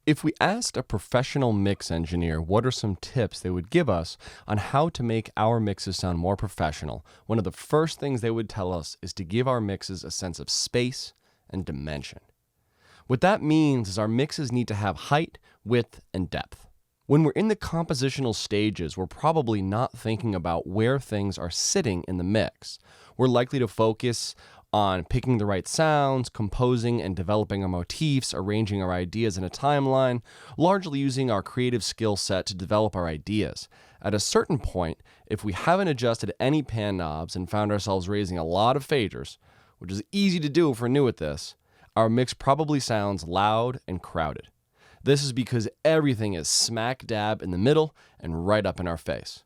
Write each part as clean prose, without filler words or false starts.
If we asked a professional mix engineer what are some tips they would give us on how to make our mixes sound more professional, one of the first things they would tell us is to give our mixes a sense of space and dimension. What that means is our mixes need to have height, width, and depth. When we're in the compositional stages, we're probably not thinking about where things are sitting in the mix. We're likely to focus on picking the right sounds, composing and developing our motifs, arranging our ideas in a timeline, largely using our creative skill set to develop our ideas. At a certain point, if we haven't adjusted any pan knobs and found ourselves raising a lot of faders, which is easy to do if we're new at this, our mix probably sounds loud and crowded. This is because everything is smack dab in the middle and right up in our face.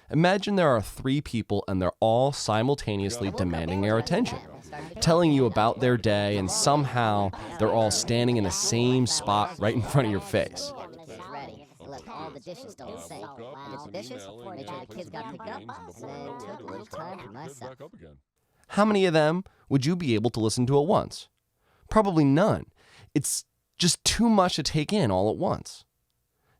Imagine there are 3 people and they're all simultaneously demanding your attention, telling you about their day, and somehow they're all standing in the same spot right in front of your face. How many of them would you be able to listen to at once? Probably none. It's just too much to take in all at once.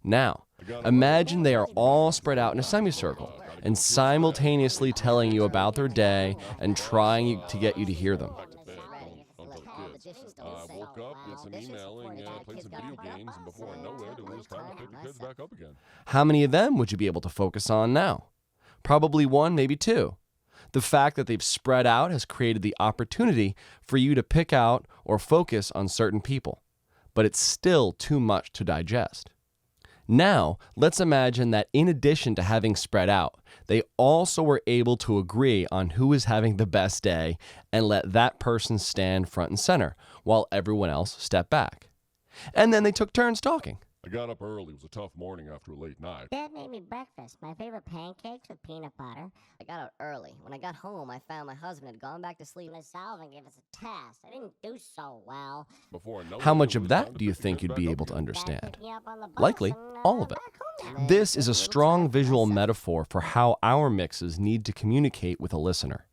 Now, imagine they are all spread out in a semicircle and simultaneously telling you about their day and trying to get you to hear them. Woke up, did some emailing, played some video games, and before I know it was time to pick the kids back up again. How many of them would you be able to focus on now? Probably 1, maybe 2. The fact that they've spread out has created the opportunity for you to pick out or focus on certain people, but it's still too much to digest. Now, let's imagine that in addition to having spread out, they also were able to agree on who is having the best day and let that person stand front and center while everyone else stepped back. And then they took turns talking. I got up early. It was a tough morning after a late night. Dad made me breakfast. My favorite pancakes with peanut butter. I got out early. When I got home, I found my husband had gone back to sleep. Miss Alvin gave us a test. I didn't do so well. How much of that do you think you'd be able to understand? Likely, all of it. This is a strong visual metaphor for how our mixes need to communicate with a listener.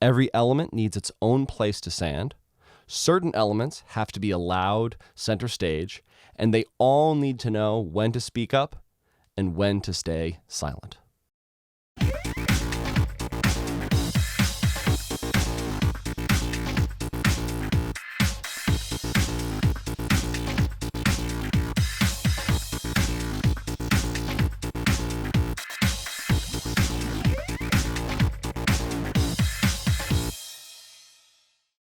Every element needs its own place to stand. Certain elements have to be allowed center stage, and they all need to know when to speak up and when to stay silent.